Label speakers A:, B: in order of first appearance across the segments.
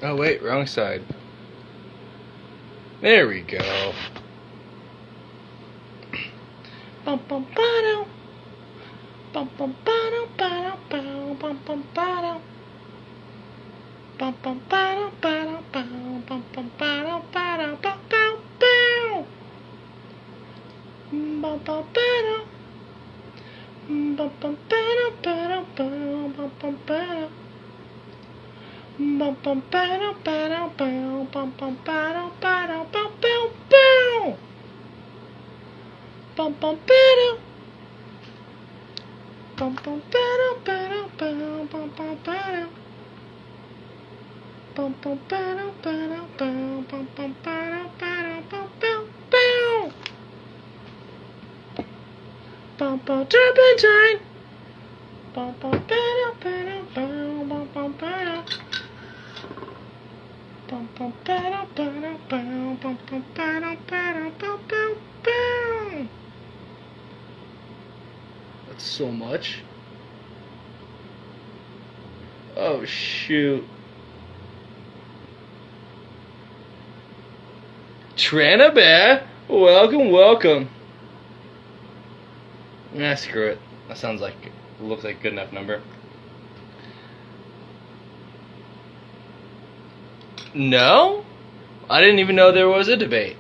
A: Oh wait, wrong side. There we go. Bum bum ba bum bum ba bum bum bum bum ba bum bum ba bum bum bum bum ba bum bum bum bum ba bum bum ba bum bum ba bum bum ba bum bum ba bum bum ba bum bum ba bum bum bum ba bum bum ba bum bum bum bum turpentine. Bum bum ba bum bum bum ba bum bum ba bum bum bum. That's so much. Oh shoot. Trina Bear, welcome. Nah, screw it. That sounds like, looks like a good enough number. No? I didn't even know there was a debate.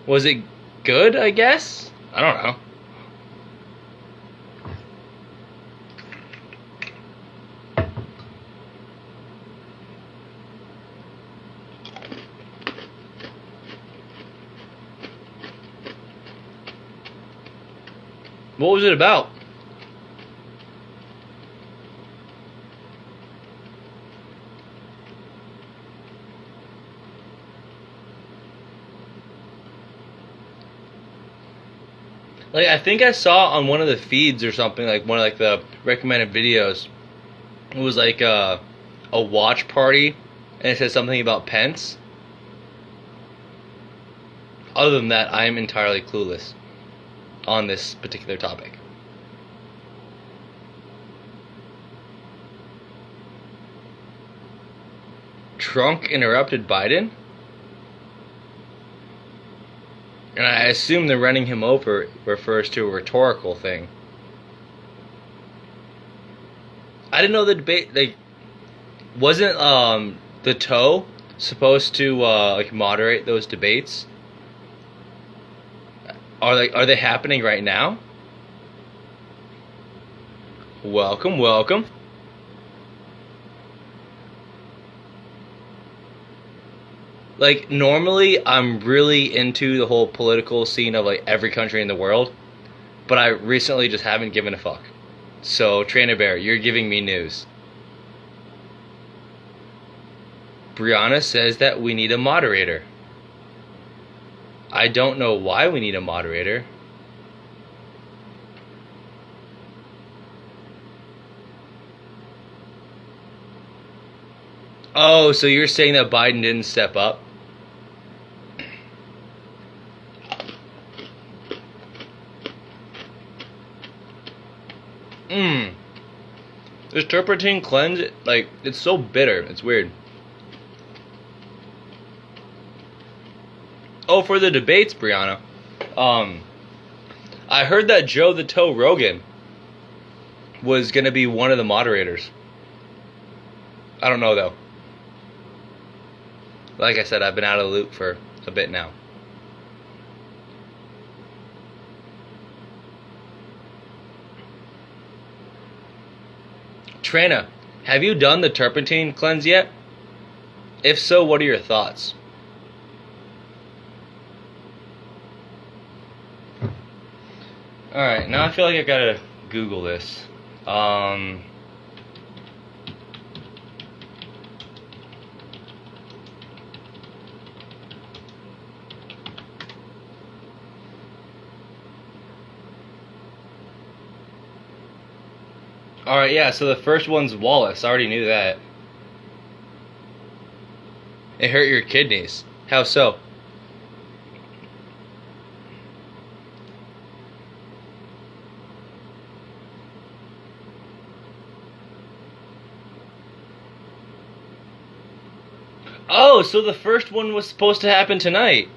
A: Was it good, I guess? I don't know. What was it about? Like, I think I saw on one of the feeds or something, like one of like the recommended videos. It was like a watch party, and it said something about Pence. Other than that, I am entirely clueless on this particular topic. Trump interrupted Biden? And I assume the running him over refers to a rhetorical thing. I didn't know the debate, like, wasn't the toe supposed to like moderate those debates? Are they happening right now? Welcome. Like, normally I'm really into the whole political scene of like every country in the world, but I recently just haven't given a fuck. So, Trainer Bear, you're giving me news. Brianna says that we need a moderator. I don't know why we need a moderator. Oh, so you're saying that Biden didn't step up? This turpentine cleanse, like, it's so bitter. It's weird. Oh, for the debates, Brianna. I heard that Joe the Toe Rogan was gonna be one of the moderators. I don't know though. Like I said, I've been out of the loop for a bit now. Trina, have you done the turpentine cleanse yet? If so, what are your thoughts? Alright, now I feel like I gotta Google this. Alright, yeah, so the first one's Wallace. I already knew that. It hurt your kidneys. How so? Oh, so the first one was supposed to happen tonight.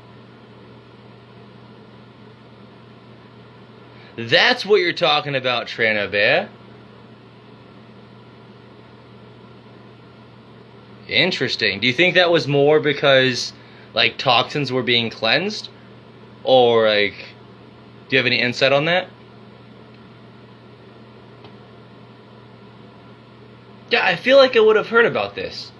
A: That's what you're talking about, Trana Bear. Interesting. Do you think that was more because, like, toxins were being cleansed? Or, like, do you have any insight on that? Yeah, I feel like I would have heard about this.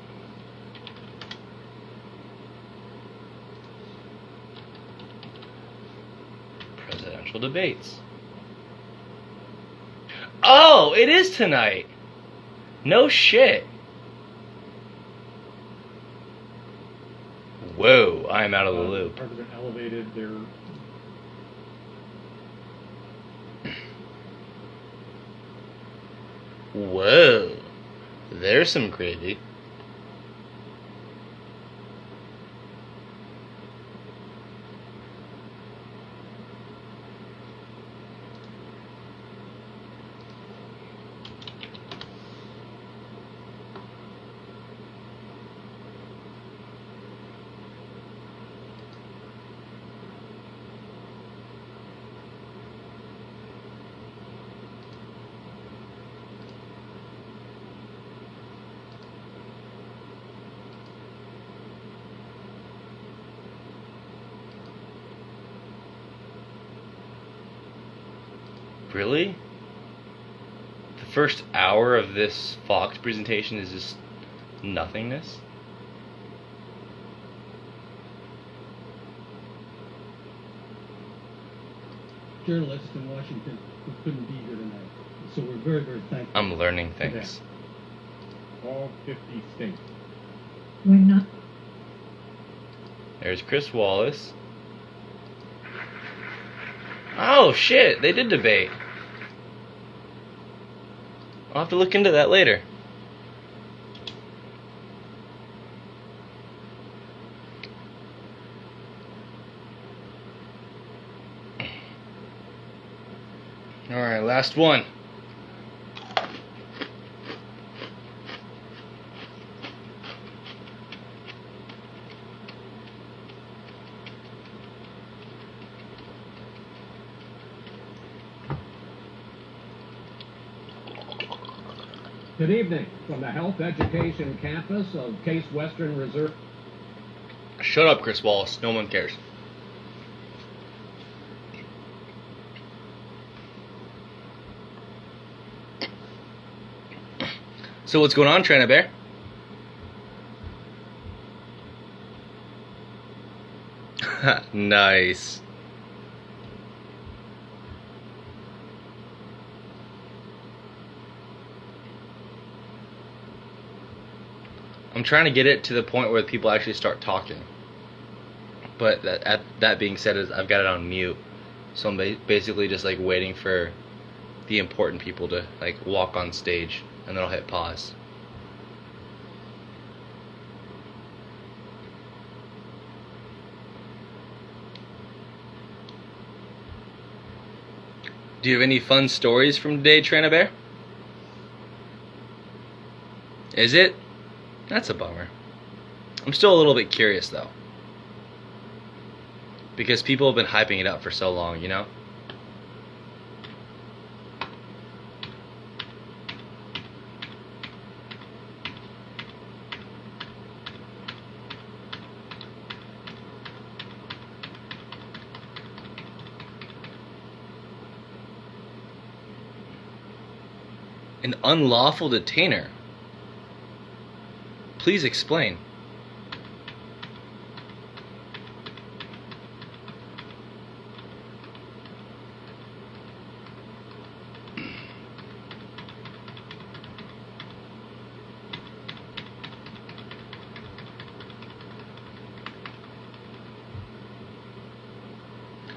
A: Presidential debates. Oh, it is tonight. No shit. Whoa, I'm out of the loop.
B: The president elevated their...
A: Whoa, there's some gravy. Really? The first hour of this Fox presentation is just nothingness?
B: Journalists in Washington who couldn't be here tonight. So we're very, very thankful.
A: I'm learning things.
B: All 50 states.
C: We're not.
A: There's Chris Wallace. Oh shit, they did debate. I'll have to look into that later. Alright, last one.
D: Good evening from the Health Education Campus of Case Western Reserve.
A: Shut up, Chris Wallace. No one cares. So what's going on, Trana Bear? Nice. I'm trying to get it to the point where people actually start talking. But that being said, I've got it on mute. So I'm basically just like waiting for the important people to like walk on stage, and then I'll hit pause. Do you have any fun stories from today, Trana Bear? Is it? That's a bummer. I'm still a little bit curious though, because people have been hyping it up for so long, you know? An unlawful detainer? Please explain.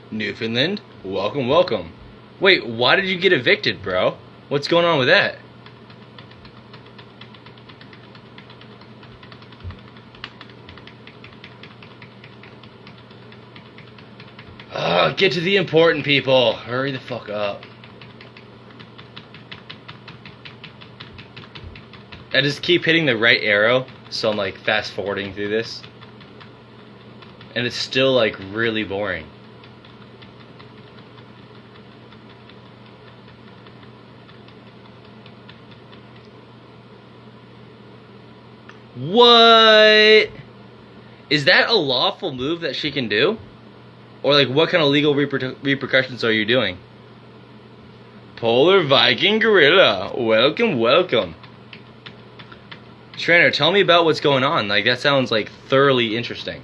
A: Newfoundland? Welcome, welcome. Wait, why did you get evicted, bro? What's going on with that? Get to the important people. Hurry the fuck up. I just keep hitting the right arrow so I'm like fast forwarding through this, and it's still like really boring. What? Is that a lawful move that she can do? Or like what kind of legal repercussions are you doing? Polar Viking Gorilla, welcome, welcome. Trainer, tell me about what's going on. Like, that sounds like thoroughly interesting.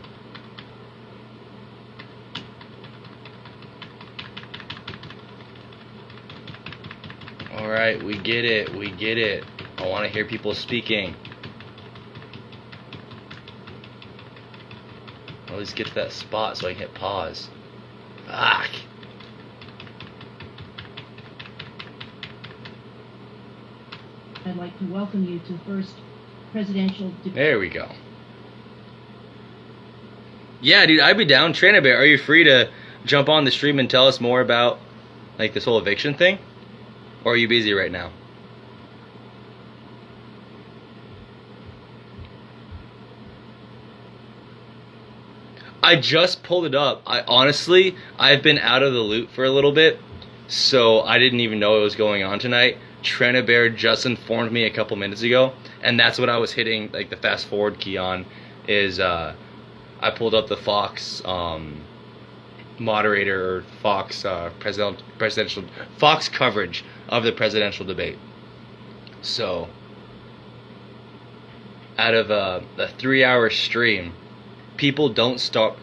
A: Alright, we get it, we get it. I want to hear people speaking. At least get to that spot so I can hit pause. Fuck.
C: I'd like to welcome you to the first presidential debate.
A: There we go. Yeah, dude, I'd be down. Trainer Bear, are you free to jump on the stream and tell us more about like this whole eviction thing? Or are you busy right now? I just pulled it up. I've been out of the loop for a little bit, so I didn't even know what was going on tonight. Trina Bear just informed me a couple minutes ago, and that's what I was hitting like the fast forward key on. Is I pulled up the Fox moderator or Fox presidential Fox coverage of the presidential debate. So out of a 3-hour stream, people don't start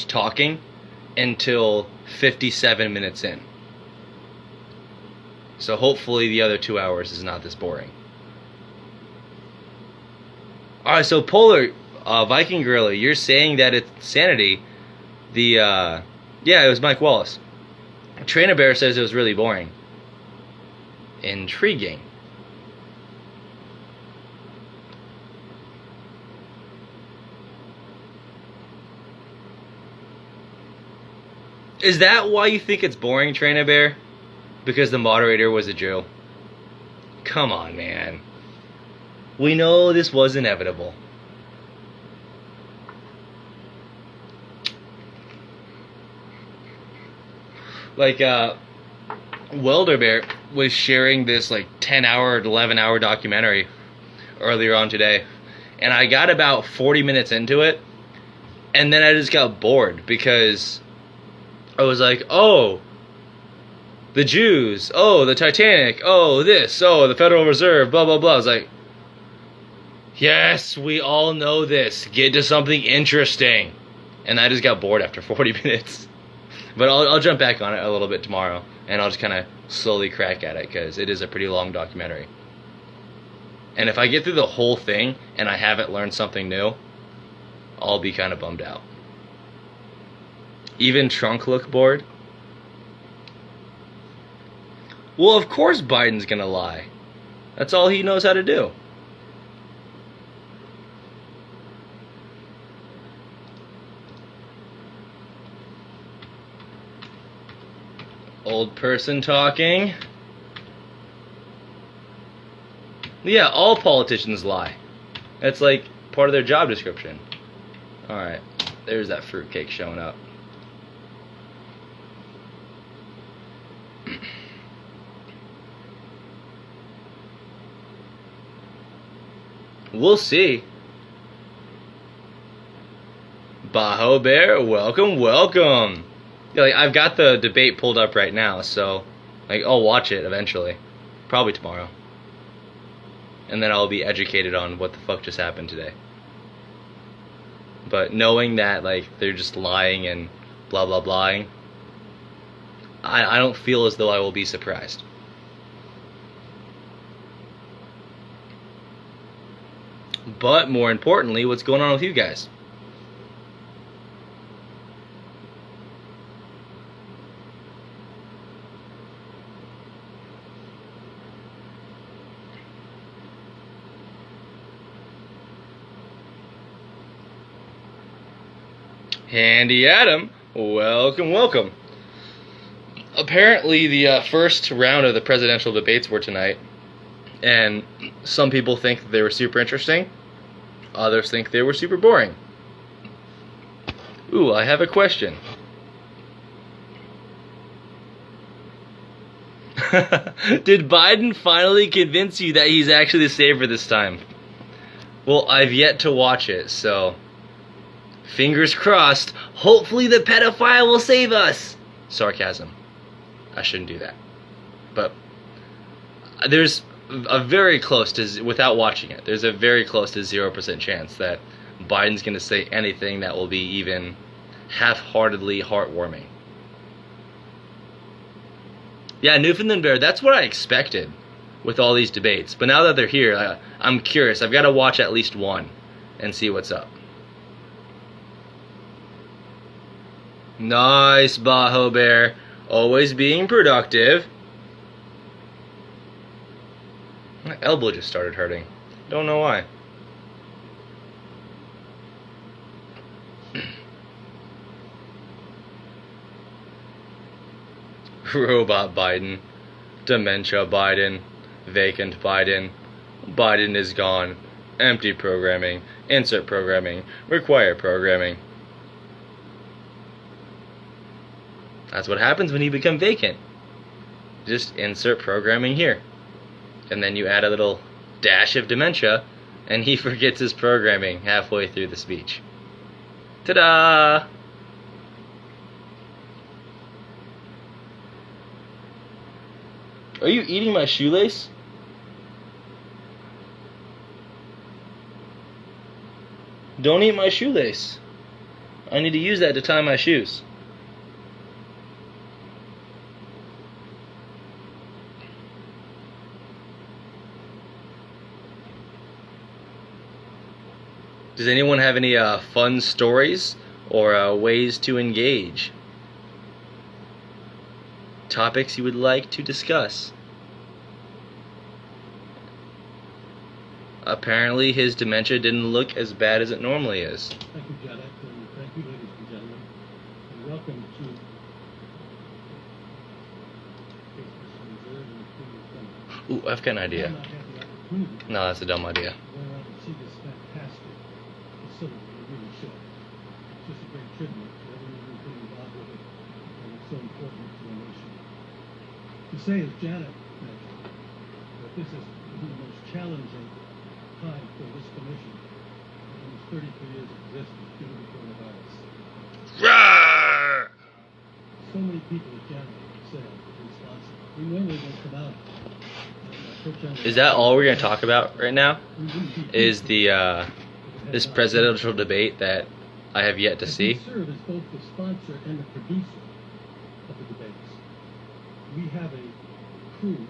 A: talking until 57 minutes in. So hopefully the other 2 hours is not this boring. Alright, so Polar Viking Gorilla, you're saying that it's sanity. Yeah, it was Mike Wallace. Trainer Bear says it was really boring. Intriguing. Is that why you think it's boring, Trainer Bear? Because the moderator was a Jew? Come on, man. We know this was inevitable. Like, Welder Bear was sharing this, like, 10-hour, 11-hour documentary earlier on today. And I got about 40 minutes into it, and then I just got bored because I was like, oh, the Jews, oh, the Titanic, oh, this, oh, the Federal Reserve, blah, blah, blah. I was like, yes, we all know this. Get to something interesting. And I just got bored after 40 minutes. But I'll jump back on it a little bit tomorrow, and I'll just kind of slowly crack at it, because it is a pretty long documentary. And if I get through the whole thing and I haven't learned something new, I'll be kind of bummed out. Even Trunk look bored? Well, of course Biden's gonna lie. That's all he knows how to do. Old person talking. Yeah, all politicians lie. That's like part of their job description. Alright, there's that fruitcake showing up. We'll see. Bajo Bear, welcome, welcome. Yeah, like, I've got the debate pulled up right now, so like I'll watch it eventually. Probably tomorrow. And then I'll be educated on what the fuck just happened today. But knowing that like they're just lying and blah blah blahing, I don't feel as though I will be surprised. But more importantly, what's going on with you guys? Handy Adam, welcome, welcome. Apparently the first round of the presidential debates were tonight, and some people think that they were super interesting, Others think they were super boring. Ooh, I have a question. Did Biden finally convince you that he's actually the saver this time? Well, I've yet to watch it, so fingers crossed. Hopefully the pedophile will save us. Sarcasm. I shouldn't do that. But there's a very close to, without watching it, there's a very close to 0% chance that Biden's going to say anything that will be even half-heartedly heartwarming. Yeah, Newfoundland Bear, that's what I expected with all these debates. But now that they're here, I'm curious. I've got to watch at least one and see what's up. Nice, Bajo Bear. Always being productive. My elbow just started hurting. Don't know why. Robot Biden, Dementia Biden, Vacant Biden, Biden is gone, empty programming, insert programming, require programming. That's what happens when you become vacant. Just insert programming here. And then you add a little dash of dementia, and he forgets his programming halfway through the speech. Ta-da! Are you eating my shoelace? Don't eat my shoelace. I need to use that to tie my shoes. Does anyone have any fun stories or ways to engage? Topics you would like to discuss? Apparently his dementia didn't look as bad as it normally is.
B: Thank you, JapJap, and thank you, ladies and gentlemen, and welcome to
A: Ooh, I've got an idea.
B: I have the opportunity
A: No, that's a dumb idea.
B: to go around and see this fantastic facility. You really should. It's just a great tribute to everyone who's been involved with it, and it's so important to the nation. To say, as Janet mentioned, that this is the most challenging time for this commission in its 33 years of existence due to the coronavirus.
A: Rawr!
B: So many people, as Janet said, in Wisconsin, we normally don't come out.
A: Is that all we're going to talk about right now? Is the this presidential debate that I have yet to see?
B: We serve as both the sponsor and the producer of the debates. We have a crew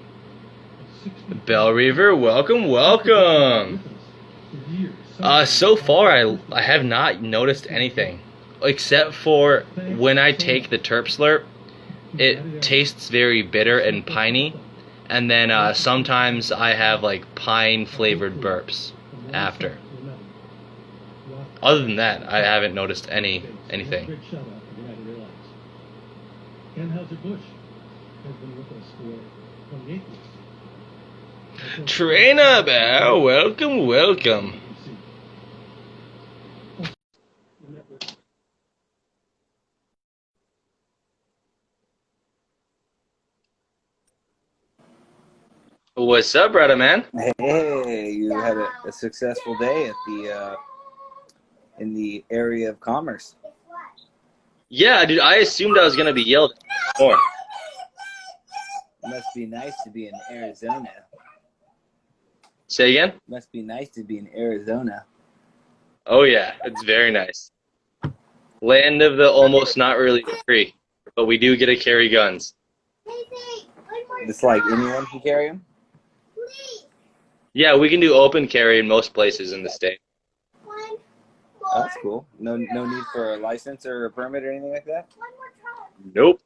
B: of 60
A: Bell Reaver, welcome, welcome. So far I have not noticed anything except for when I take the Terp Slurp, it tastes very bitter and piney, and then sometimes I have like pine flavored burps after. Other than that, I haven't noticed anything.
B: Anheuser-Busch has been with us for 28 years.
A: Trainer Bear, welcome, welcome. What's up, brother man?
E: Hey, you had a successful day at the in the area of commerce.
A: Yeah, dude, I assumed I was gonna be yelled at more.
E: Must be nice to be in Arizona.
A: Say again?
E: Must be nice to be in Arizona.
A: Oh yeah, it's very nice. Land of the almost not really free, but we do get to carry guns.
E: It's like anyone can carry them?
A: Yeah, we can do open carry in most places in the state.
E: Oh, that's cool. No need for a license or a permit or anything like that?
A: Nope.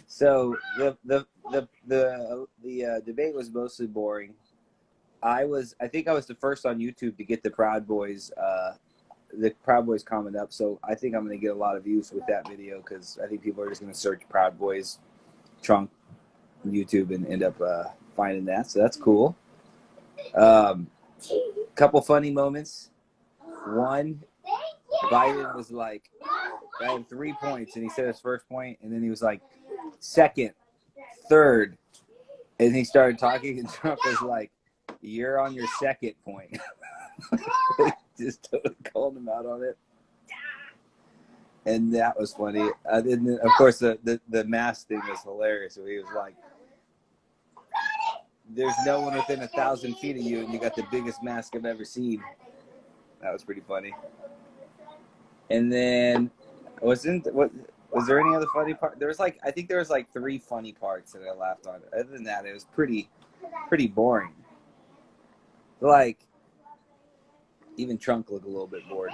E: So the debate was mostly boring. I think I was the first on YouTube to get the Proud Boys comment up, so I think I'm going to get a lot of views with that video because I think people are just going to search Proud Boys trunk on YouTube and end up finding that, so that's cool. Couple funny moments. One, Biden was like, I have 3 points, and he said his first point, and then he was like, second, third, and he started talking, and Trump was like, you're on your second point. Just totally called him out on it. And that was funny. And then, of course, the mask thing was hilarious. So he was like, there's no one within 1,000 feet of you, and you got the biggest mask I've ever seen. That was pretty funny. And then, was there any other funny part? There was I think there was 3 funny parts that I laughed on. Other than that, it was pretty boring. Like, even Trump looked a little bit bored.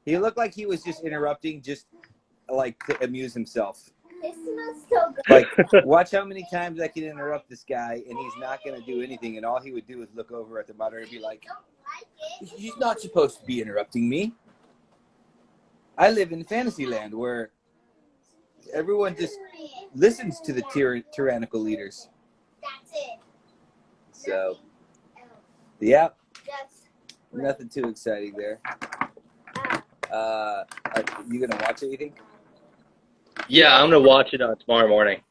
E: He looked like he was just interrupting, just like to amuse himself.
F: This smells so good.
E: Like, watch how many times I can interrupt this guy, and he's not going to do anything, and all he would do is look over at the monitor and be like, he's not supposed to be interrupting me. I live in Fantasyland where everyone just listens to the tyrannical leaders.
F: That's it.
E: So, yeah, nothing too exciting there. Are you going to watch it, you think?
G: Yeah, I'm gonna watch it tomorrow morning.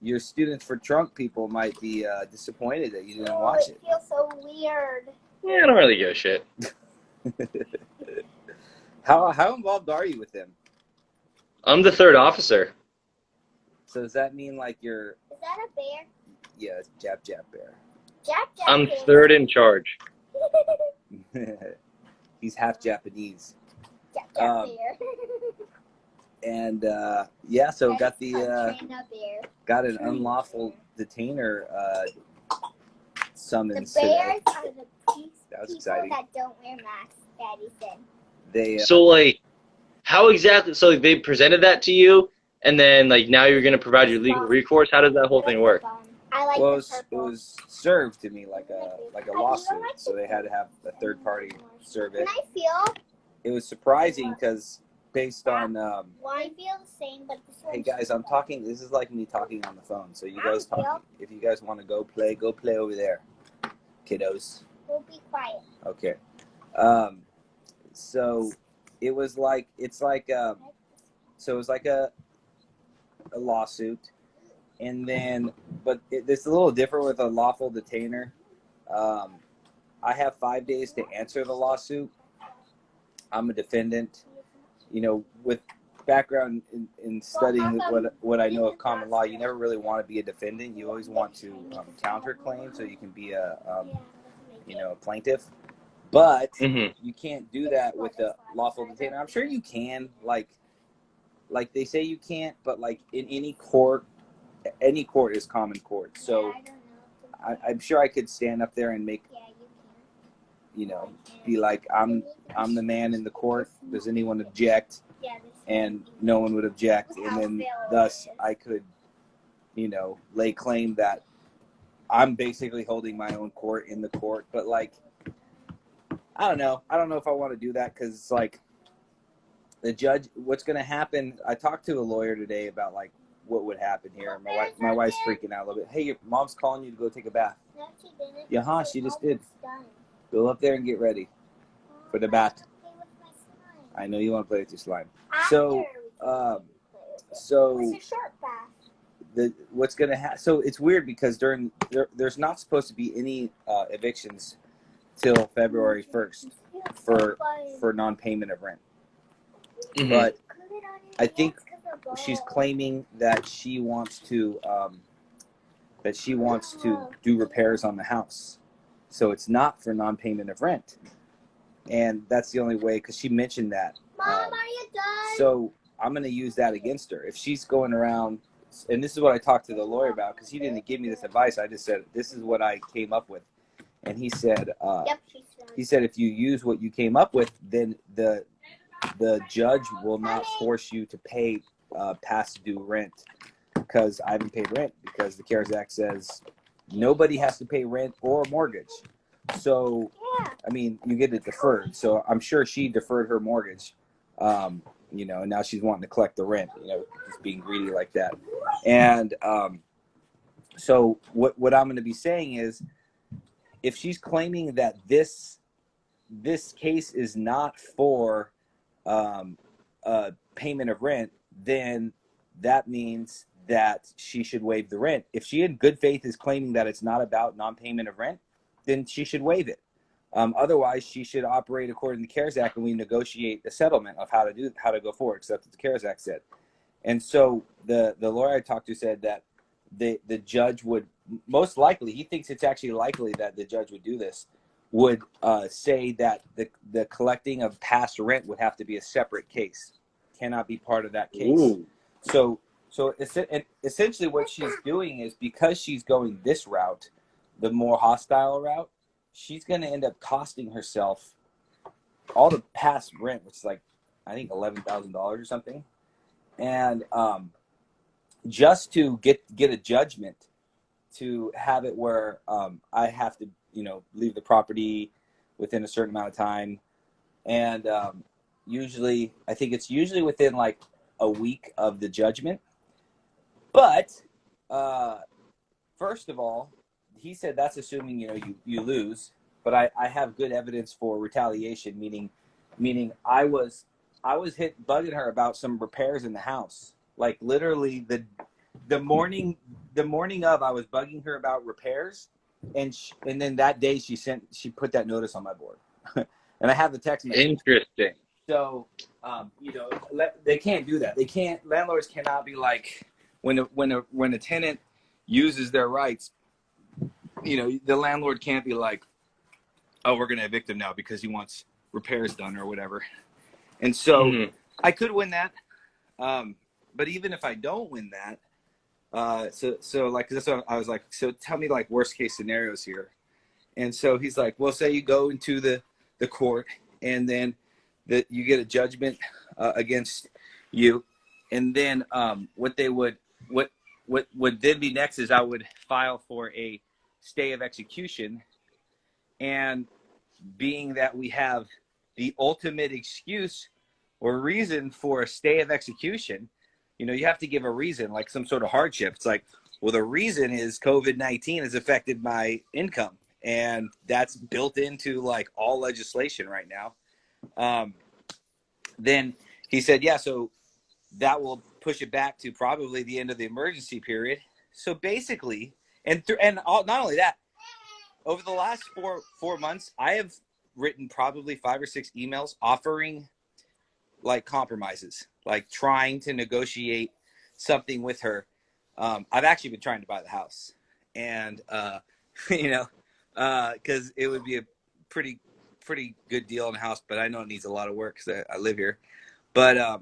E: Your Students for Trump people might be disappointed that you didn't watch it.
F: It feels so weird.
G: Yeah, I don't really give a shit.
E: How involved are you with them?
G: I'm the third officer.
E: So does that mean like you're?
F: Is that a bear?
E: Yeah, it's JapJap Bear.
F: JapJap
G: I'm
F: bear.
G: third in charge.
E: He's half Japanese.
F: JapJap bear.
E: And yeah, so got the
F: Katrina bear.
E: got an unlawful detainer
F: The
E: summons
F: bears
E: today.
F: are the
E: That was
F: people
E: exciting.
F: that don't wear masks, Daddy said.
E: They
G: So like, how exactly? So like, they presented that to you, and then like now you're gonna provide your legal recourse. How does that whole thing work?
F: I like
E: well,
F: the
E: it
F: purple.
E: was served to me like a lawsuit, so they had to have a third party serve it.
F: Can I feel?
E: It was surprising because based on
F: I feel the same, but this one.
E: hey guys, I'm talking. This is like me talking on the phone. So you guys talk. If you guys want to go play over there, kiddos.
F: We'll be quiet.
E: Okay. So it was like so it was like a lawsuit, and then it's a little different with a lawful detainer. I have 5 days to answer the lawsuit. I'm a defendant. You know, with background in studying what I know of common law, you never really want to be a defendant. You always want to counterclaim so you can be a plaintiff. But you can't do that with a lawful detainer. I'm sure you can, like they say you can't, but like in any court is common court. So I'm sure I could stand up there and make, be like, I'm the man in the court. Does anyone object? And no one would object, and then thus I could, lay claim that I'm basically holding my own court in the court. But like, I don't know if I want to do that, because it's like the judge. What's going to happen? I talked to a lawyer today about like what would happen here. My wife's freaking out a little bit. Hey, your mom's calling you to go take a bath.
F: No, she didn't.
E: Yeah, huh? She just did.
F: Done.
E: Go up there and get ready for the bath.
F: Play with my slime.
E: I know you want to play with your slime.
F: After
E: So,
F: we play with it.
E: so
F: It's a short bath.
E: what's going to happen? So it's weird because there's not supposed to be any evictions till February 1st for non-payment of rent. But I think she's claiming that she wants to do repairs on the house, so it's not for non-payment of rent, and that's the only way, because she mentioned that.
F: Mom, are you done?
E: So I'm going to use that against her if she's going around. And this is what I talked to the lawyer about, because he didn't give me this advice. I just said, this is what I came up with. And he said,
F: Yep, she's done.
E: he said, if you use what you came up with, then the judge will not force you to pay past due rent, because I haven't paid rent, because the CARES Act says nobody has to pay rent or mortgage. So,
F: Yeah.
E: I mean, you get it deferred. So I'm sure she deferred her mortgage, and now she's wanting to collect the rent, just being greedy like that. And so what I'm going to be saying is, if she's claiming that this case is not for payment of rent, then that means that she should waive the rent. If she in good faith is claiming that it's not about non-payment of rent, then she should waive it. Otherwise, she should operate according to the CARES Act, and we negotiate a settlement of how to go forward, except what the CARES Act said. And so the lawyer I talked to said that the judge would most likely, he thinks it's actually likely that the judge would do this, would say that the collecting of past rent would have to be a separate case, cannot be part of that case.
G: Ooh.
E: So essentially what she's doing is, because she's going this route, the more hostile route, she's going to end up costing herself all the past rent, which is like, I think $11,000 or something. And just to get a judgment to have it where I have to, leave the property within a certain amount of time. And usually, I think it's usually within like a week of the judgment. But first of all, he said that's assuming, you lose. But I have good evidence for retaliation, meaning I was bugging her about some repairs in the house. Like literally the morning of, I was bugging her about repairs, and then that day she put that notice on my board, and I have the text message.
G: Interesting.
E: So they can't do that. Landlords cannot be like, when a tenant uses their rights, the landlord can't be like, oh, we're going to evict him now because he wants repairs done or whatever. And so I could win that. But even if I don't win that, so like, that's what I was like, so tell me like worst case scenarios here. And so he's like, well, say you go into the court, and then you get a judgment against you. And then what would then be next is I would file for a stay of execution. And being that we have the ultimate excuse or reason for a stay of execution, you have to give a reason, like some sort of hardship. It's like, well, the reason is COVID-19 has affected my income, and that's built into like all legislation right now. Then he said, yeah, so that will push it back to probably the end of the emergency period. So basically, not only that, over the last four months, I have written probably 5 or 6 emails offering like compromises, like trying to negotiate something with her. I've actually been trying to buy the house, and because it would be a pretty good deal on the house, but I know it needs a lot of work because I live here. But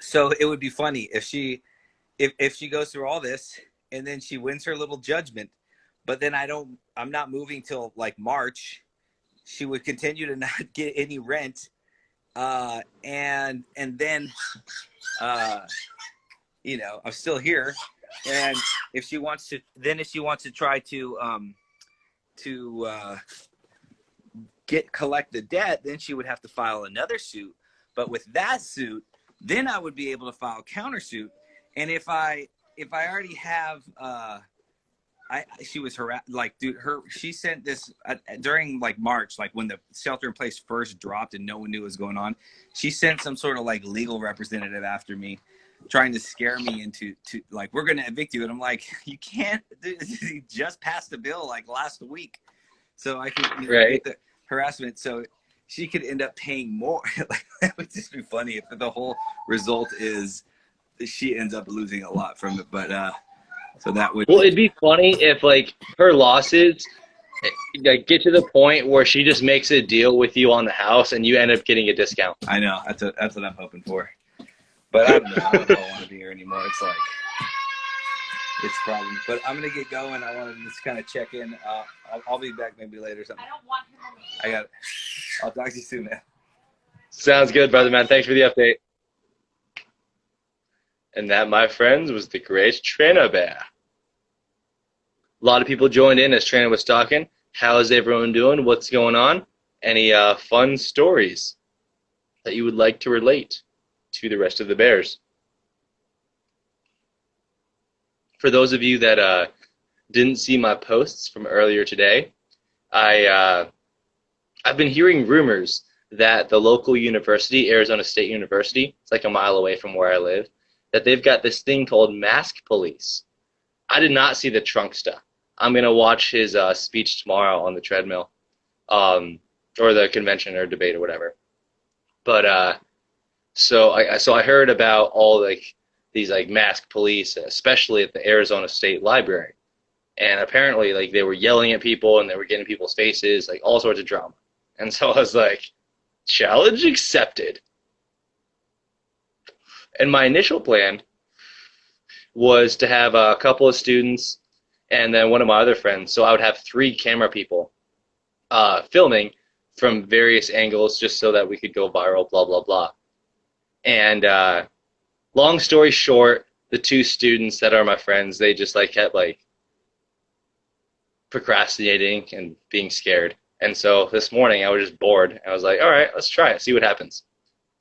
E: so it would be funny if she goes through all this and then she wins her little judgment, but then I'm not moving till like March. She would continue to not get any rent. And then, I'm still here. And if she wants to try to collect the debt, then she would have to file another suit. But with that suit, then I would be able to file countersuit. And if I already have, she was harassed, like, dude, she sent this during like March, like when the shelter in place first dropped and no one knew what was going on. She sent some sort of like legal representative after me, trying to scare me into like, we're going to evict you. And I'm like, you can't, he just passed a bill like last week. So I could get the harassment. So she could end up paying more. Like, that would just be funny if the whole result is she ends up losing a lot from it. But, so that would.
G: Well, it'd be funny if like her losses like get to the point where she just makes a deal with you on the house and you end up getting a discount.
E: I know, that's what I'm hoping for. But I don't know if I want to be here anymore. It's like, it's a problem. But I'm gonna get going. I want to just kind of check in. I'll be back maybe later or something. I don't want him. I got it. I'll talk to you soon, man.
G: Sounds good, brother, man. Thanks for the update. And that, my friends, was the great Trainer Bear. A lot of people joined in as Trainer was talking. How is everyone doing? What's going on? Any fun stories that you would like to relate to the rest of the Bears? For those of you that didn't see my posts from earlier today, I've been hearing rumors that the local university, Arizona State University, it's like a mile away from where I live, that they've got this thing called mask police. I did not see the trunk stuff. I'm gonna watch his speech tomorrow on the treadmill, or the convention or debate or whatever. But so I heard about all like these like mask police, especially at the Arizona State Library, and apparently like they were yelling at people and they were getting in people's faces, like all sorts of drama. And so I was like, challenge accepted. And my initial plan was to have a couple of students and then one of my other friends. So I would have 3 camera people filming from various angles just so that we could go viral, blah, blah, blah. And long story short, the 2 students that are my friends, they just like kept like procrastinating and being scared. And so this morning I was just bored. I was like, all right, let's try it, see what happens.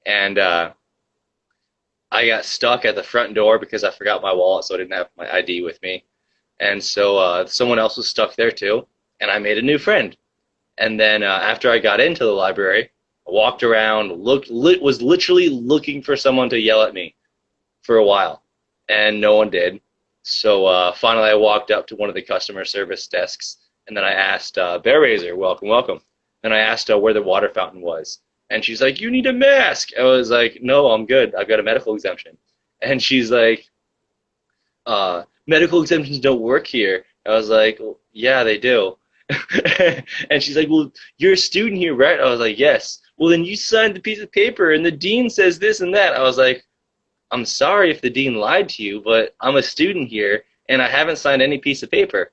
G: And I got stuck at the front door because I forgot my wallet, so I didn't have my ID with me. And so someone else was stuck there too, and I made a new friend. And then after I got into the library, I walked around, was literally looking for someone to yell at me for a while, and no one did. So finally I walked up to one of the customer service desks, and then I asked, Bear Raiser, welcome, welcome. And I asked where the water fountain was. And she's like, you need a mask. I was like, no, I'm good. I've got a medical exemption. And she's like, medical exemptions don't work here. I was like, well, yeah, they do. And she's like, well, you're a student here, right? I was like, yes. Well, then you signed the piece of paper, and the dean says this and that. I was like, I'm sorry if the dean lied to you, but I'm a student here, and I haven't signed any piece of paper.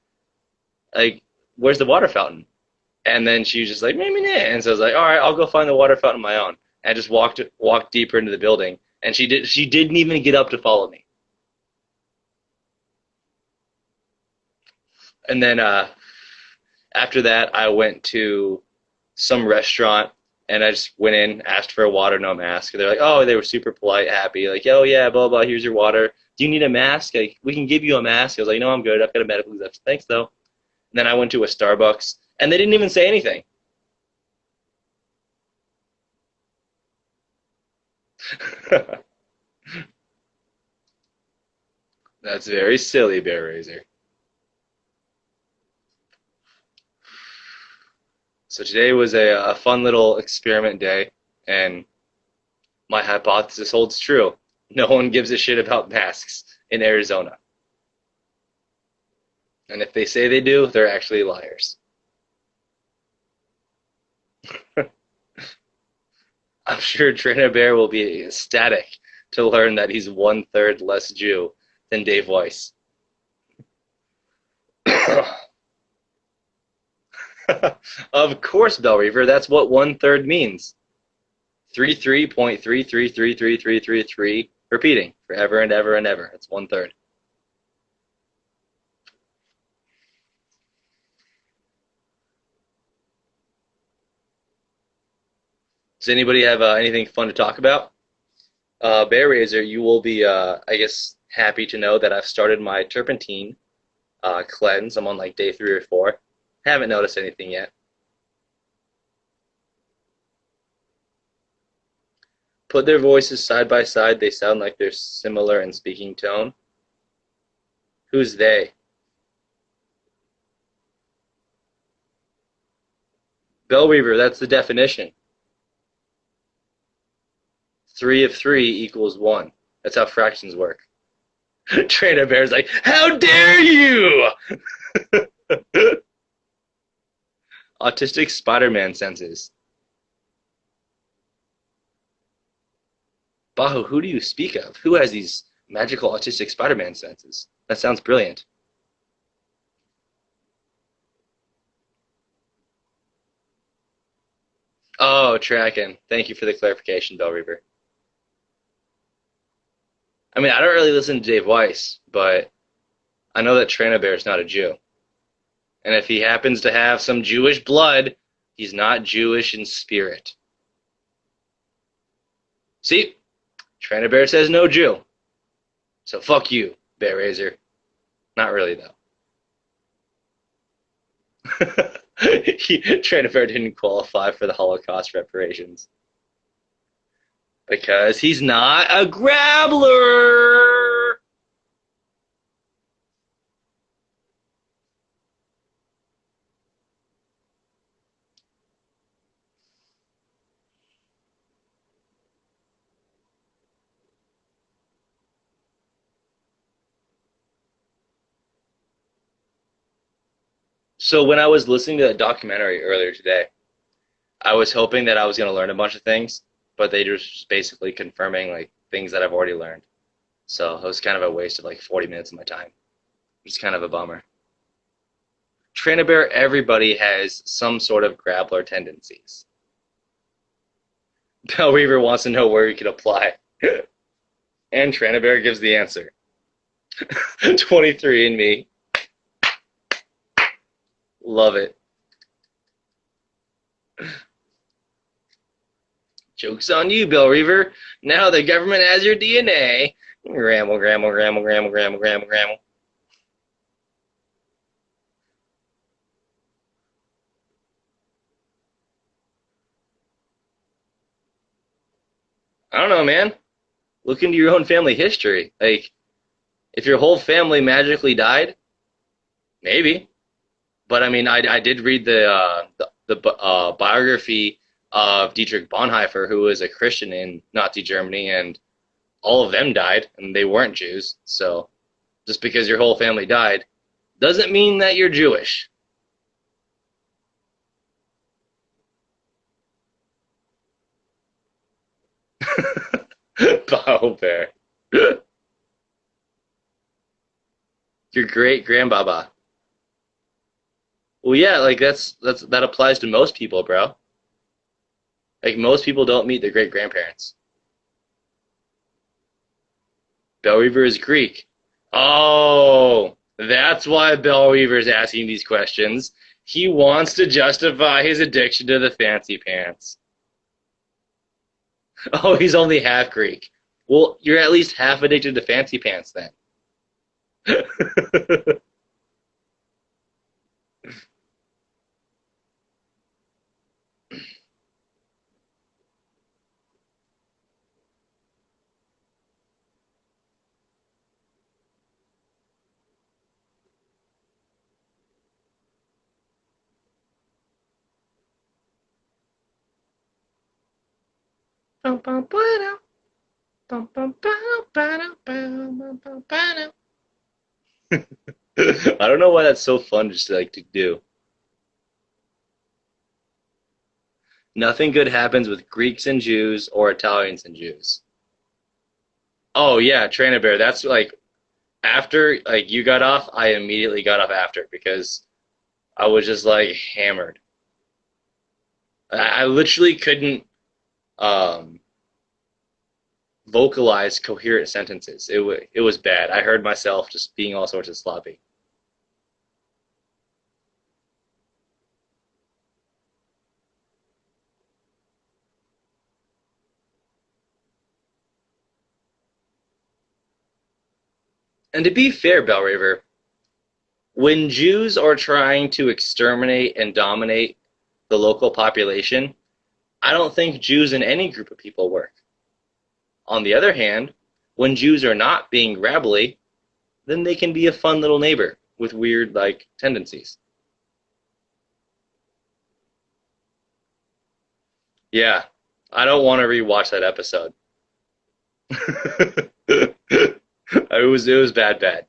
G: Like, where's the water fountain? And then she was just like, maybe not. And so I was like, all right, I'll go find the water fountain on my own. And I just walked deeper into the building, and she didn't even get up to follow me. And then after that, I went to some restaurant, and I just went in, asked for a water, no mask. And they're like, oh, they were super polite, happy, like, oh yeah, blah blah. Here's your water. Do you need a mask? Like, we can give you a mask. I was like, no, I'm good. I've got a medical exemption. Thanks though. And then I went to a Starbucks, and they didn't even say anything. That's very silly, Bear Raiser. So today was a fun little experiment day, and my hypothesis holds true. No one gives a shit about masks in Arizona. And if they say they do, they're actually liars. I'm sure Trainer Bear will be ecstatic to learn that he's 1/3 less Jew than Dave Weiss. Of course, Bell Reaver, that's what 1/3 means. 33.33333333, repeating forever and ever and ever. That's 1/3. Does anybody have anything fun to talk about? Bear Raiser, you will be, I guess, happy to know that I've started my turpentine cleanse. I'm on like day 3 or 4. Haven't noticed anything yet. Put their voices side by side. They sound like they're similar in speaking tone. Who's they? Bell Reaver, that's the definition. 3 of 3 equals 1. That's how fractions work. Trainer Bear's like, how dare you! Autistic Spider-Man senses. Bahu, who do you speak of? Who has these magical autistic Spider-Man senses? That sounds brilliant. Oh, tracking. Thank you for the clarification, Bell Reaver. I mean, I don't really listen to Dave Weiss, but I know that Trainer Bear is not a Jew. And if he happens to have some Jewish blood, he's not Jewish in spirit. See? Trainer Bear says no Jew. So fuck you, Bear Raiser. Not really, though. Trainer Bear didn't qualify for the Holocaust reparations because he's not a grabbler. So when I was listening to that documentary earlier today, I was hoping that I was going to learn a bunch of things, but they just basically confirming like things that I've already learned. So it was kind of a waste of like 40 minutes of my time. It's kind of a bummer. Trainer Bear, everybody has some sort of grabbler tendencies. Bell Reaver wants to know where you can apply. And Trainer Bear gives the answer. 23 and me. Love it. Joke's on you, Bell Reaver. Now the government has your DNA. Gramble, gramble, gramble, gramble, gramble, gramble, gramble. I don't know, man. Look into your own family history. Like, if your whole family magically died, maybe. But I mean, I did read the biography of Dietrich Bonhoeffer, who was a Christian in Nazi Germany, and all of them died, and they weren't Jews. So just because your whole family died doesn't mean that you're Jewish. Bow Bear. Your great grandbaba. Well, yeah, like that applies to most people, bro. Like most people don't meet their great grandparents. Bell Reaver is Greek. Oh, that's why Bell Reaver is asking these questions. He wants to justify his addiction to the fancy pants. Oh, he's only half Greek. Well, you're at least half addicted to fancy pants then.
A: Bum, bum, ba-dum. Bum, bum, ba-dum, ba-dum, bum, bum, bum, ba-dum.
G: I don't know why that's so fun just to like to do. Nothing good happens with Greeks and Jews or Italians and Jews. Oh yeah, Trainer Bear. That's like after like you got off, I immediately got off after because I was just like hammered. I literally couldn't um, vocalize coherent sentences. It was bad. I heard myself just being all sorts of sloppy. And to be fair, Bell Raver, when Jews are trying to exterminate and dominate the local population, I don't think Jews in any group of people work. On the other hand, when Jews are not being grabbly, then they can be a fun little neighbor with weird, like, tendencies. Yeah, I don't want to rewatch that episode. It was bad.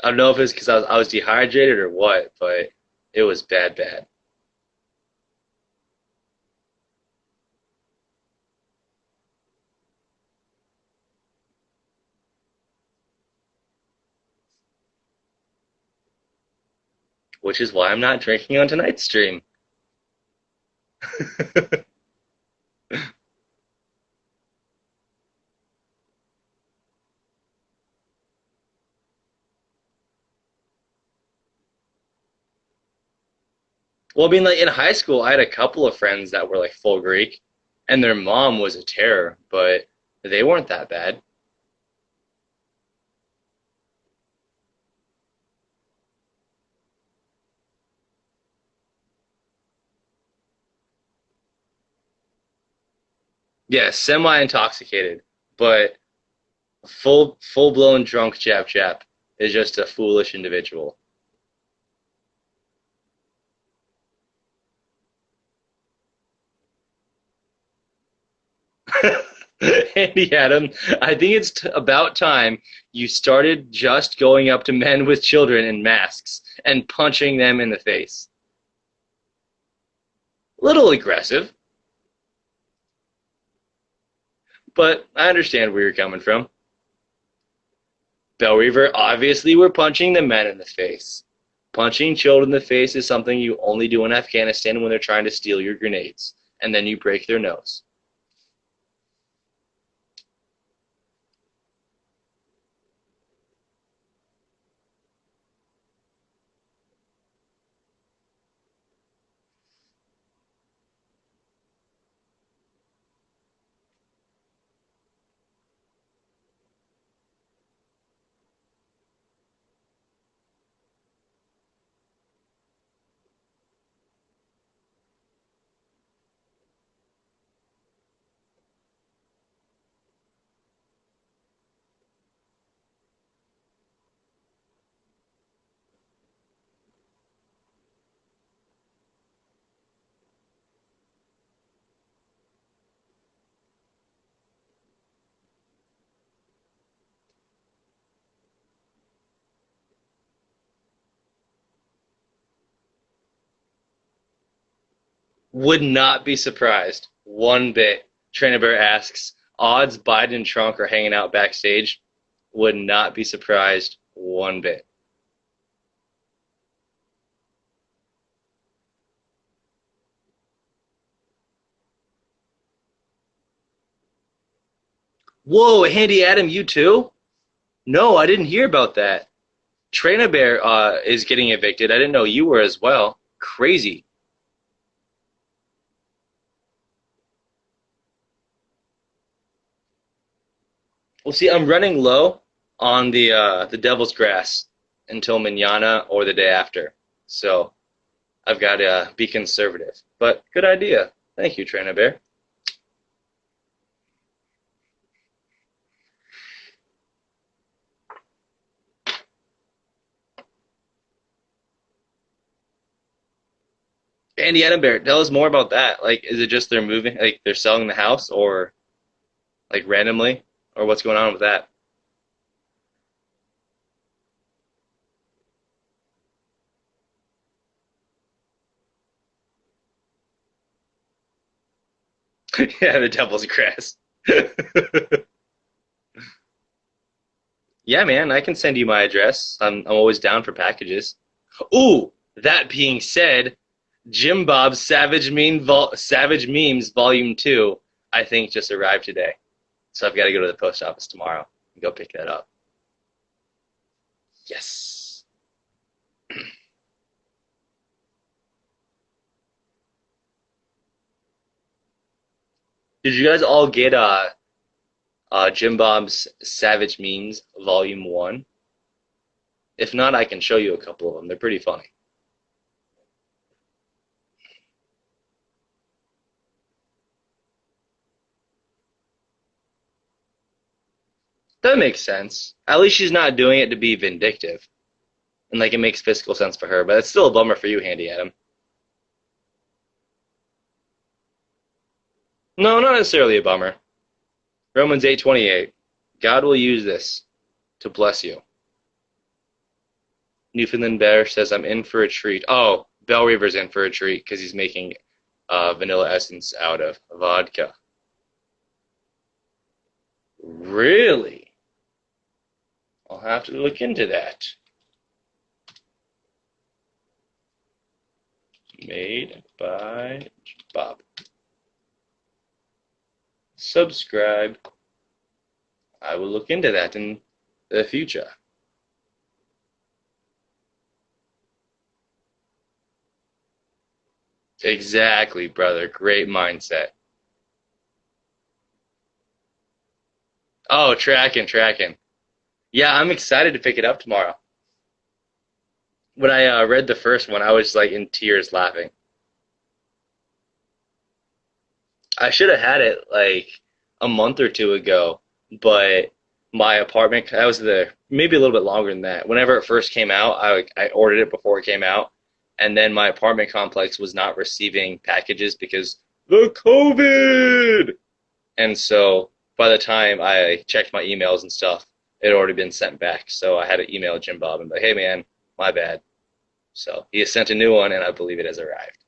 G: I don't know if it's because I was dehydrated or what, but it was bad. Which is why I'm not drinking on tonight's stream. Well, I mean, like in high school, I had a couple of friends that were like full Greek, and their mom was a terror, but they weren't that bad. Yeah, semi-intoxicated, but full-blown drunk JapJap is just a foolish individual. Andy Adam, I think it's about time you started just going up to men with children in masks and punching them in the face. Little aggressive, but I understand where you're coming from. Bellweaver, obviously we're punching the men in the face. Punching children in the face is something you only do in Afghanistan when they're trying to steal your grenades, and then you break their nose. Would not be surprised one bit. Trainer Bear asks, odds Biden and Trump are hanging out backstage. Would not be surprised one bit. Whoa, Handy Adam, you too? No, I didn't hear about that. Trainer Bear is getting evicted. I didn't know you were as well. Crazy. Well, see, I'm running low on the Devil's Grass until mañana or the day after. So I've got to be conservative. But good idea. Thank you, Trainer Bear. Andy Adam Bear, tell us more about that. Like, is it just they're moving, like they're selling the house, or like randomly, or what's going on with that? Yeah, the Devil's Grass. Yeah, man, I can send you my address. I'm always down for packages. Ooh, that being said, Jim Bob's Savage Memes Volume 2, I think just arrived today. So I've got to go to the post office tomorrow and go pick that up. Yes. Did you guys all get Jim Bob's Savage Memes Volume 1? If not, I can show you a couple of them. They're pretty funny. That makes sense. At least she's not doing it to be vindictive. And like it makes physical sense for her, but it's still a bummer for you, Handy Adam. No, not necessarily a bummer. Romans 8:28. God will use this to bless you. Newfoundland Bear says, I'm in for a treat. Oh, Bell Reaver's in for a treat because he's making vanilla essence out of vodka. Really? I'll have to look into that. Made by Bob. Subscribe. I will look into that in the future. Exactly, brother. Great mindset. Oh, tracking. Yeah, I'm excited to pick it up tomorrow. When I read the first one, I was like in tears laughing. I should have had it like a month or two ago, but my apartment, I was there maybe a little bit longer than that. Whenever it first came out, I ordered it before it came out, and then my apartment complex was not receiving packages because the COVID. And so by the time I checked my emails and stuff, it had already been sent back. So I had to email Jim Bob and be like, hey man, my bad. So he has sent a new one, and I believe it has arrived.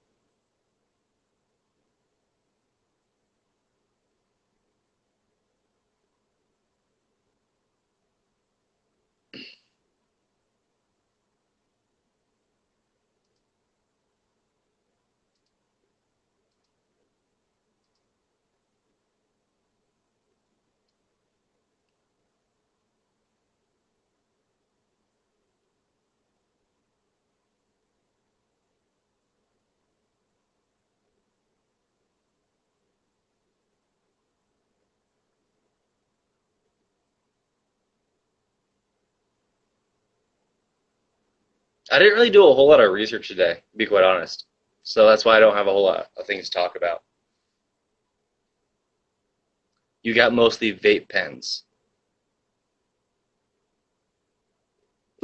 G: I didn't really do a whole lot of research today, to be quite honest. So that's why I don't have a whole lot of things to talk about. You got mostly vape pens.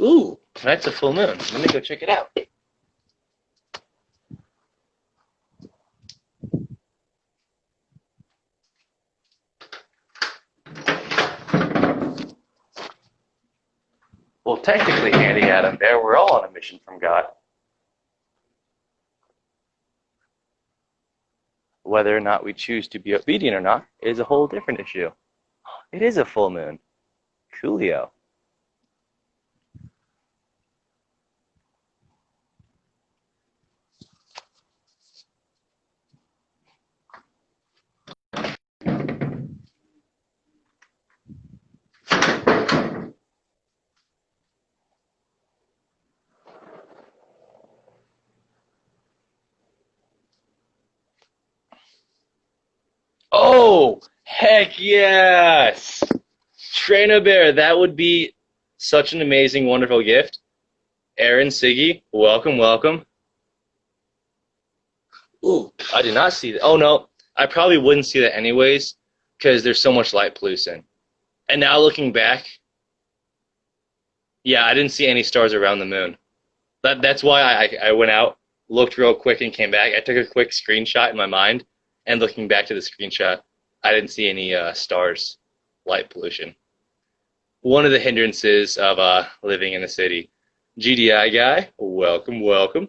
G: Ooh, that's a full moon. Let me go check it out. Well, technically, Andy, Adam, Bear, we're all on a mission from God. Whether or not we choose to be obedient or not is a whole different issue. It is a full moon. Coolio. Oh, heck yes! Trainer Bear, that would be such an amazing, wonderful gift. Aaron, Siggy, welcome, welcome. Ooh, I did not see that. Oh, no, I probably wouldn't see that anyways because there's so much light pollution. And now looking back, yeah, I didn't see any stars around the moon. That's why I went out, looked real quick, and came back. I took a quick screenshot in my mind, and looking back to the screenshot, I didn't see any stars, light pollution. One of the hindrances of living in the city. GDI guy, welcome, welcome.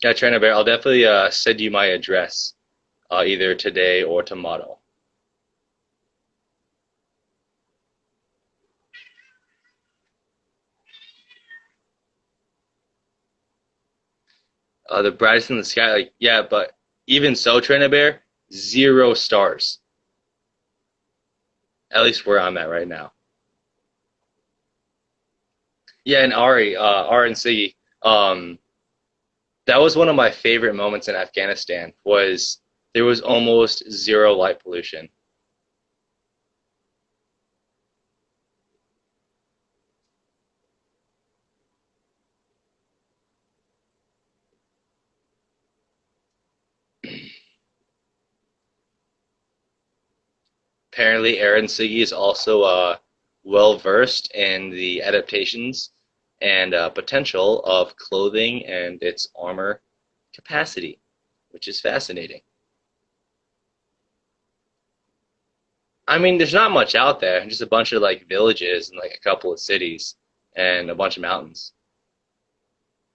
G: Yeah, Trainer Bear, I'll definitely send you my address either today or tomorrow. The brightest in the sky, like, yeah, but even so, Trainer Bear, 0 stars. At least where I'm at right now. Yeah, and Ari and Siggy, that was one of my favorite moments in Afghanistan. Was there was almost 0 light pollution. Apparently, Aaron Siggy is also well versed in the adaptations and potential of clothing and its armor capacity, which is fascinating. I mean, there's not much out there, just a bunch of like villages and like a couple of cities and a bunch of mountains,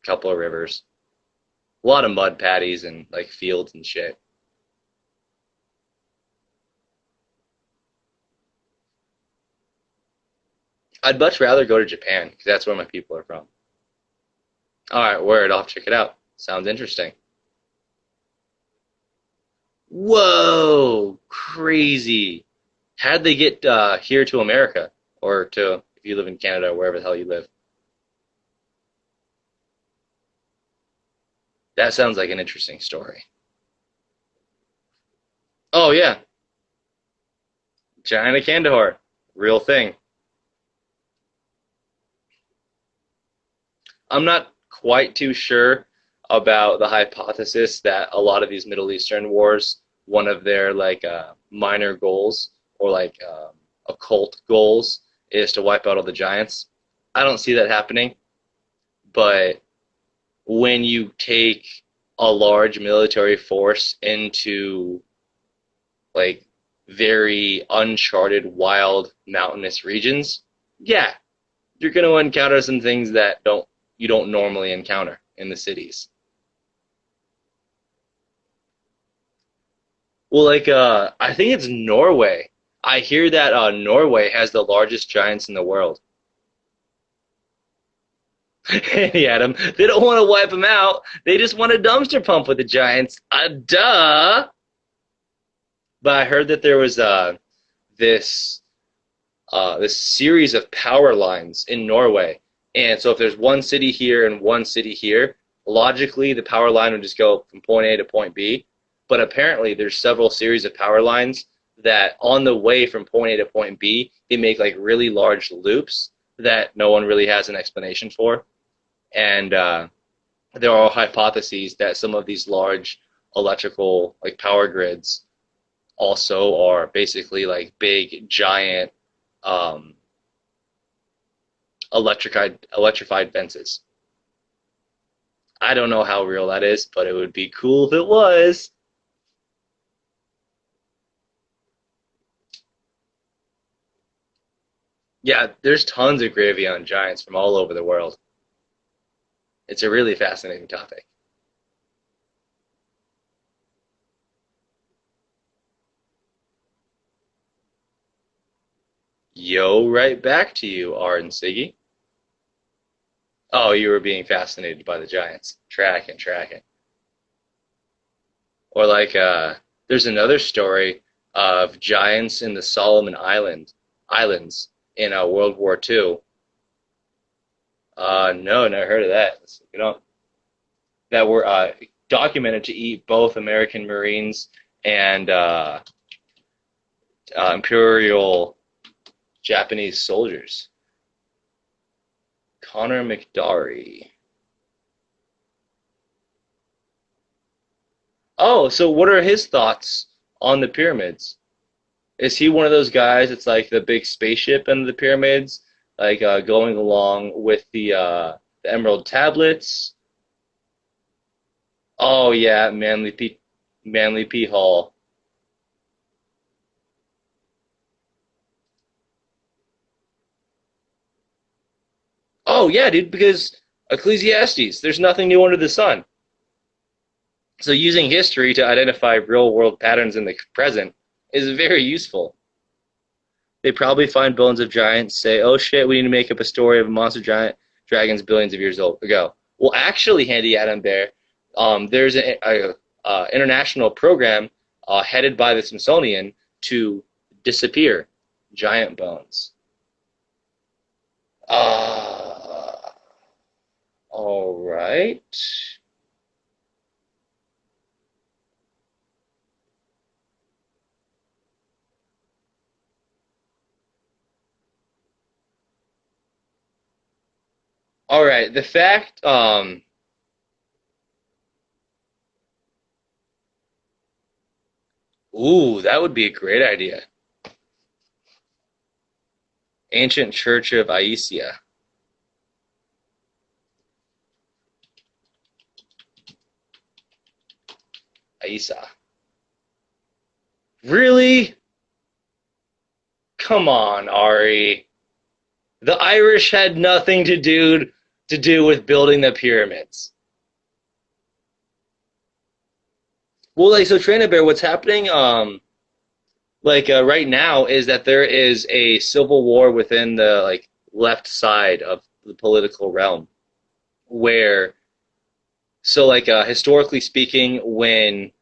G: a couple of rivers, a lot of mud patties and like fields and shit. I'd much rather go to Japan because that's where my people are from. All right, word, I'll check it out. Sounds interesting. Whoa, crazy. How'd they get here to America? Or to, if you live in Canada, or wherever the hell you live? That sounds like an interesting story. Oh, yeah, China Kandahar. Real thing. I'm not quite too sure about the hypothesis that a lot of these Middle Eastern wars, one of their like minor goals or like occult goals is to wipe out all the giants. I don't see that happening, but when you take a large military force into like very uncharted, wild, mountainous regions, yeah, you're going to encounter some things that you don't normally encounter in the cities. Well, like I think it's Norway. I hear that Norway has the largest giants in the world. Hey, Adam, they don't want to wipe them out. They just want a dumpster pump with the giants. Duh. But I heard that there was this this series of power lines in Norway, and so if there's one city here and one city here, logically the power line would just go from point A to point B. But apparently there's several series of power lines that on the way from point A to point B, they make like really large loops that no one really has an explanation for. And there are hypotheses that some of these large electrical like power grids also are basically like big giant electrified fences. I don't know how real that is, but it would be cool if it was. Yeah, there's tons of gravy on giants from all over the world. It's a really fascinating topic. Yo, right back to you, R and Siggy. Oh, you were being fascinated by the giants. Tracking. Or like, there's another story of giants in the Solomon Islands in World War II. No, never heard of that. You know, that were documented to eat both American Marines and Imperial Japanese soldiers. Connor McDarry. Oh, so what are his thoughts on the pyramids? Is he one of those guys that's like the big spaceship in the pyramids, like going along with the Emerald Tablets? Oh yeah, Manly P Hall. Oh yeah, dude, because Ecclesiastes, there's nothing new under the sun. So using history to identify real-world patterns in the present is very useful. They probably find bones of giants, say, oh shit, we need to make up a story of a monster giant dragons billions of years ago. Well, actually, Handy Adam Bear, there's an international program headed by the Smithsonian to disappear giant bones. All right. All right. The fact, ooh, that would be a great idea. Ancient Church of Aisia. Aisa. Really? Come on, Ari. The Irish had nothing to do with building the pyramids. Well, like, so Trina Bear, what's happening, right now is that there is a civil war within the, like, left side of the political realm where, so, like, historically speaking, when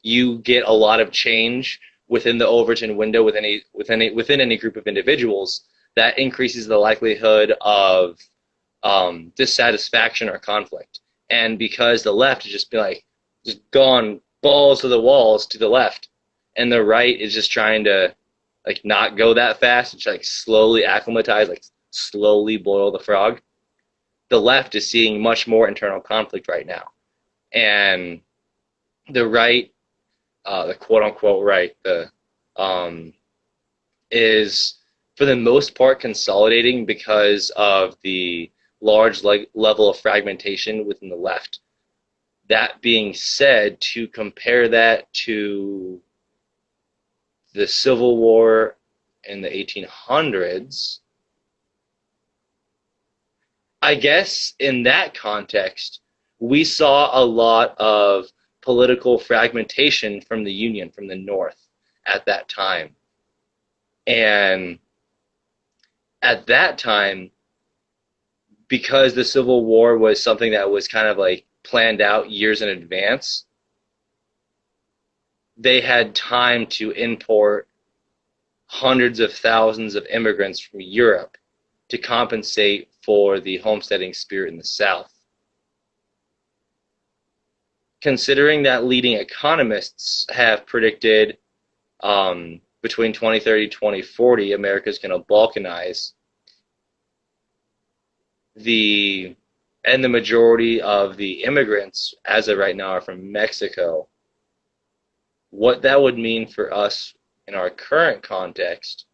G: you get a lot of change within the Overton window within any group of individuals, that increases the likelihood of dissatisfaction or conflict. And because the left has just been like just gone balls to the walls to the left, and the right is just trying to like not go that fast and like slowly acclimatize, like slowly boil the frog. the left is seeing much more internal conflict right now. And the right, the quote-unquote right, is for the most part consolidating because of the large level of fragmentation within the left. That being said, to compare that to the Civil War in the 1800s, I guess in that context, we saw a lot of political fragmentation from the Union, from the North at that time. And at that time, because the Civil War was something that was kind of like planned out years in advance, they had time to import hundreds of thousands of immigrants from Europe to compensate for the homesteading spirit in the South. Considering that leading economists have predicted between 2030 and 2040, America's going to balkanize, the majority of the immigrants, as of right now, are from Mexico. What that would mean for us in our current context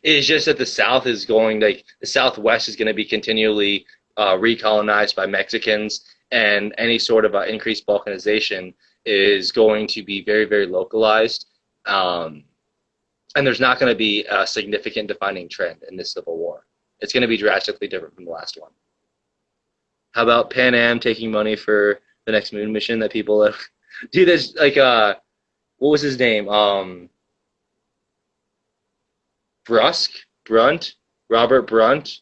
G: is just that the South is going, like, the Southwest is going to be continually recolonized by Mexicans, and any sort of increased balkanization is going to be very, very localized. And there's not going to be a significant defining trend in this Civil War. It's going to be drastically different from the last one. How about Pan Am taking money for the next moon mission that people do this, like, what was his name? Robert Brunt.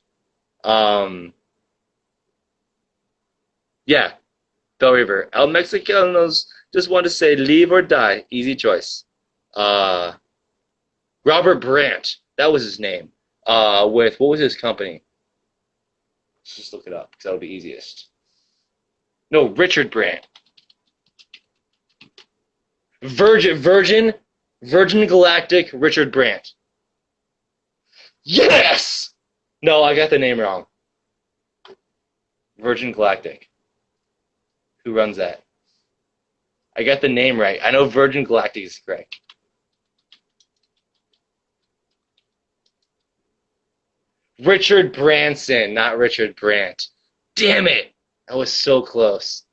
G: Yeah, Bell River. El Mexicanos just want to say leave or die. Easy choice. Robert Brandt, that was his name. With, what was his company? Let's just look it up, because that'll be easiest. No, Richard Brandt. Virgin Galactic Richard Brandt. Yes! No, I got the name wrong. Virgin Galactic. Who runs that? I got the name right. I know Virgin Galactic is correct. Richard Branson, not Richard Brandt. Damn it! I was so close.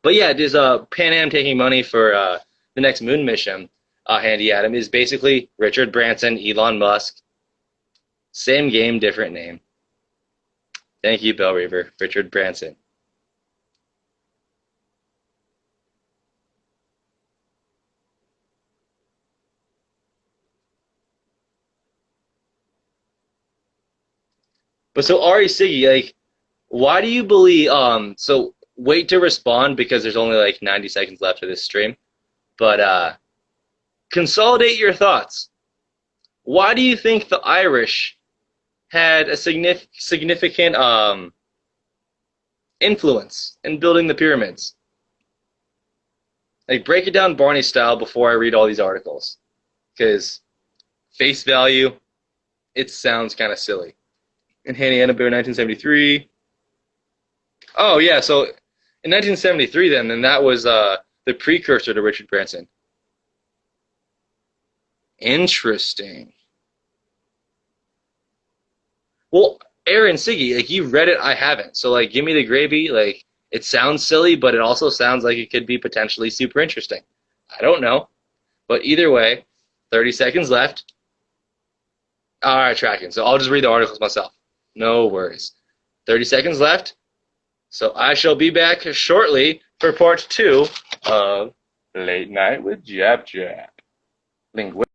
G: But yeah, there's Pan Am taking money for the next moon mission. Handy Adam is basically Richard Branson, Elon Musk. Same game, different name. Thank you, Bell River. Richard Branson. But so Ari Siggy, like, why do you believe? So wait to respond because there's only like 90 seconds left of this stream. But consolidate your thoughts. Why do you think the Irish had a significant influence in building the pyramids? Like, break it down Barney style before I read all these articles, because face value, it sounds kind of silly. In Hanny Annabelle 1973. Oh, yeah, so in 1973 then that was the precursor to Richard Branson. Interesting. Well, Aaron Siggy, like, you read it, I haven't. So, like, give me the gravy. Like, it sounds silly, but it also sounds like it could be potentially super interesting. I don't know. But either way, 30 seconds left. All right, tracking. So I'll just read the articles myself. No worries. 30 seconds left. So I shall be back shortly for part 2 of Late Night with JapJap. Linguistics.